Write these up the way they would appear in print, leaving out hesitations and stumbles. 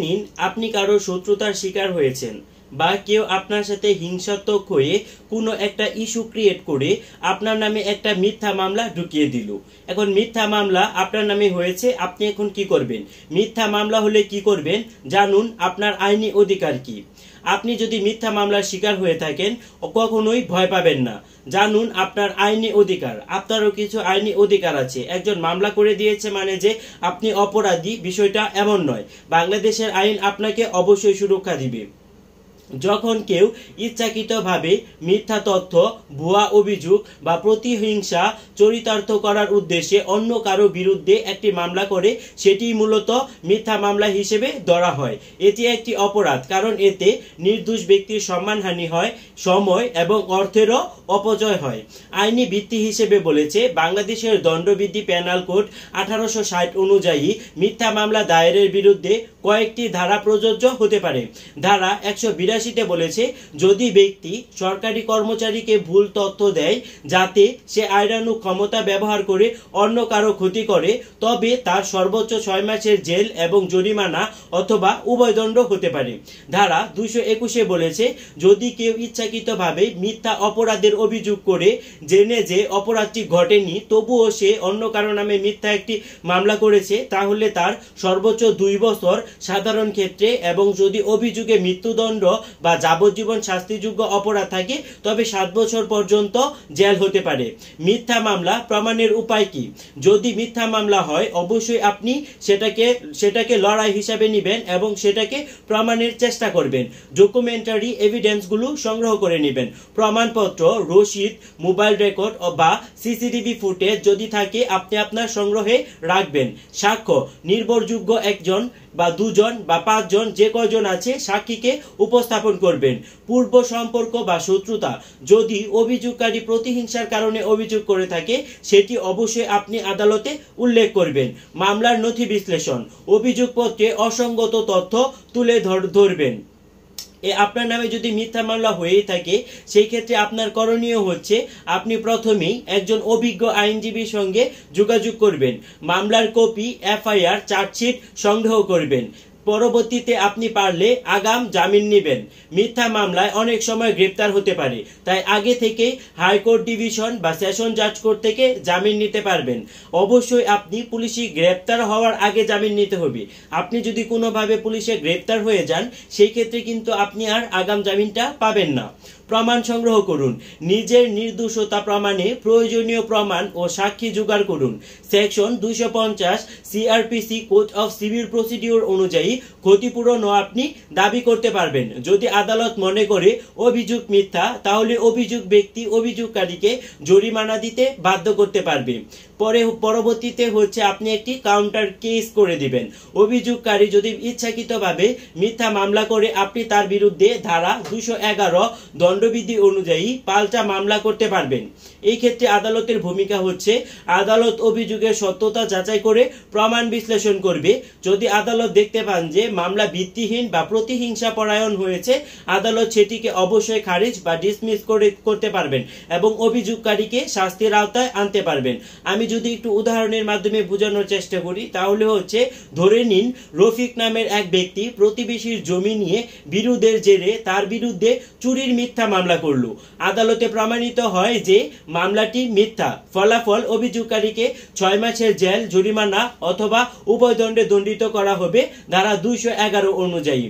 নিন আপনি কারো শত্রুতার শিকার হয়েছেন বা কেউ আপনার সাথে হিংসাত্মক হয়ে কোনো একটা ইস্যু ক্রিয়েট করে আপনার নামে একটা মিথ্যা মামলা ঢুকিয়ে দিল। এখন মিথ্যা মামলা আপনার নামে হয়েছে, আপনি এখন কি করবেন? মিথ্যা মামলা হলে কি করবেন জানুন, আপনার আইনি অধিকার কি। আপনি যদি মিথ্যা মামলার শিকার হয়ে থাকেন কখনোই ভয় পাবেন না, জানুন আপনার আইনি অধিকার। আপনারও কিছু আইনি অধিকার আছে। একজন মামলা করে দিয়েছে মানে যে আপনি অপরাধী, বিষয়টা এমন নয়। বাংলাদেশের আইন আপনাকে অবশ্যই সুরক্ষা দিবে। যখন কেউ ইচ্ছাকৃতভাবে মিথ্যা তথ্য, ভুয়া অভিযোগ বা প্রতিহিংসা চরিতার্থ করার উদ্দেশ্যে অন্য কারো বিরুদ্ধে একটি মামলা করে, সেটি মূলত মিথ্যা মামলা হিসেবে ধরা হয়। এটি একটি অপরাধ, কারণ এতে নির্দোষ ব্যক্তির সম্মানহানি হয়, সময় এবং অর্থেরও অপচয় হয়। আইনি ভিত্তি হিসেবে বলেছে বাংলাদেশের দণ্ডবিধি পেনাল কোড 1860 অনুযায়ী মিথ্যা মামলা দায়েরের বিরুদ্ধে কয়েকটি ধারা প্রযোজ্য হতে পারে। ধারা 182 বলেছে, যদি ব্যক্তি সরকারি কর্মচারীকে ভুল তথ্য দেয় যাতে সে আইনানুগ ক্ষমতা ব্যবহার করে অন্য কারো ক্ষতি করে, তবে তার সর্বোচ্চ 6 মাসের জেল এবং জরিমানা অথবা উভয় দণ্ড হতে পারে। ধারা 221 বলেছে, যদি কেউ ইচ্ছাকৃতভাবে মিথ্যা অপরাধের অভিযোগ করে জেনে যে অপরাধটি ঘটেনি তবুও সে অন্য কারো নামে মিথ্যা একটি মামলা করেছে, তাহলে তার সর্বোচ্চ 2 বছর সাধারণ ক্ষেত্রে এবং যদি অভিযোগে মৃত্যুদণ্ড বা যাবজ্জীবন শাস্তিযোগ্য অপরাধ থাকে তবে 7 বছর পর্যন্ত জেল হতে পারে। মিথ্যা মামলা প্রমাণের উপায় কি? যদি মিথ্যা মামলা হয় অবশ্যই আপনি সেটাকে লড়াই হিসাবে নেবেন এবং সেটাকে প্রমাণের চেষ্টা করবেন। ডকুমেন্টারি এভিডেন্সগুলো সংগ্রহ করে নেবেন। প্রমাণপত্র, রসিদ, মোবাইল রেকর্ড বা সিসিটিভি ফুটেজ যদি থাকে আপনি আপনার সংগ্রহে রাখবেন। সাক্ষ্য, নির্ভরযোগ্য একজন বা 2 জন বা 5 জন যে কয়জন আছে সাক্ষীকে উপস্থাপন করবেন। পূর্ব সম্পর্ক বা শত্রুতা, যদি অভিযোগকারী প্রতিহিংসার কারণে অভিযোগ করে থাকে সেটি অবশ্যই আপনি আদালতে উল্লেখ করবেন। মামলার নথি বিশ্লেষণ, অভিযোগপত্রে অসঙ্গত তথ্য তুলে ধরবেন। আপনার নামে যদি মিথ্যা মামলা হয়েই থাকে সেই ক্ষেত্রে আপনার করণীয় হচ্ছে আপনি প্রথমেই একজন অভিজ্ঞ আইনজীবীর সঙ্গে যোগাযোগ করবেন। মামলার কপি, এফআইআর, চার্জশিট সংগ্রহ করবেন। পরবর্তীতে আপনি পারলে আগাম জামিন নেবেন। মিথ্যা মামলায় অনেক সময় গ্রেপ্তার হতে পারে, তাই আগে থেকে হাইকোর্ট ডিভিশন বা সেশন জাজ কোর্ট থেকে জামিন নিতে পারবেন। অবশ্যই আপনি পুলিশে গ্রেপ্তার হওয়ার আগে জামিন নিতে হবে। আপনি যদি কোনোভাবে পুলিশে গ্রেপ্তার হয়ে যান সেই ক্ষেত্রে কিন্তু আপনি আর আগাম জামিনটা পাবেন না। প্রমাণ সংগ্রহ করুন। নিজের নির্দোষতা প্রমাণে প্রয়োজনীয় প্রমাণ ও সাক্ষী জোগাড় করুন। Section 250 CrPC code of civil procedure অনুযায়ী ক্ষতিপূরণও আপনি দাবি করতে পারবেন। যদি আদালত মনে করে অভিযোগ মিথ্যা তাহলে অভিযোগ ব্যক্তি অভিযোগকারীকে জরিমানা দিতে বাধ্য করতে পারবে। পরবর্তীতে হচ্ছে আপনি একটি কাউন্টার কেস করে দিবেন। অভিযোগকারী যদি ইচ্ছাকৃতভাবে মিথ্যা মামলা করে আপনি তার বিরুদ্ধে ধারা 211 দণ্ডবিধি অনুযায়ী পাল্টা মামলা করতে পারবেন। এই ক্ষেত্রে আদালতের ভূমিকা হচ্ছে আদালত অভিযোগের সত্যতা যাচাই করে প্রমাণ বিশ্লেষণ করবে। যদি আদালত দেখতে পান যে মামলা ভিত্তিহীন বা প্রতিহিংসা পরায়ণ হয়েছে আদালত সেটিকে অবশ্যই খারিজ বা ডিসমিস করতে পারবেন এবং অভিযোগকারীকে শাস্তির আওতায় আনতে পারবেন। আমি যদি একটু উদাহরণের মাধ্যমে বোঝানোর চেষ্টা করি তাহলে হচ্ছে, ধরে নিন রফিক নামের এক ব্যক্তি প্রতিবেশীর জমি নিয়ে বিরোধের জেরে তার বিরুদ্ধে চুরির মিথ্যা মামলা করলো। আদালতে প্রমাণিত হয় যে মামলাটি মিথ্যা। ফলাফল, অভিযোগকারীকে 6 মাসের জেল, জরিমানা অথবা উভয় দণ্ডে দণ্ডিত করা হবে ধারা 211 অনুযায়ী।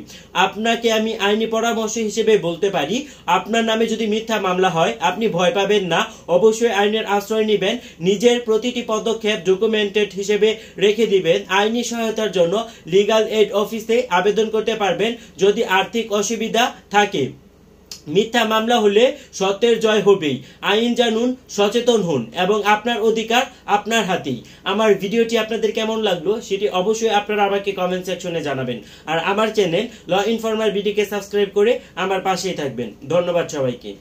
আপনাকে আমি আইনি পরামর্শ হিসেবে বলতে পারি, আপনার নামে যদি মিথ্যা মামলা হয় আপনি ভয় পাবেন না, অবশ্যই আইনের আশ্রয় নেবেন। নিজের প্রতিটি পদক্ষেপ ডকুমেন্টেড হিসেবে রেখে দিবেন। আইনি সহায়তার জন্য লিগ্যাল এইড অফিসে আবেদন করতে পারবেন যদি আর্থিক অসুবিধা থাকে। মিথ্যা মামলা হলে সত্যের জয় হবেই। আইন জানুন, সচেতন হন এবং আপনার অধিকার আপনার হাতেই। আমার ভিডিওটি আপনাদের কেমন লাগলো সেটি অবশ্যই আপনারা আমাকে কমেন্ট সেকশনে জানাবেন। আর আমার চ্যানেল ল ইনফর্মার বিডিকে সাবস্ক্রাইব করে আমার পাশেই থাকবেন। ধন্যবাদ সবাইকে।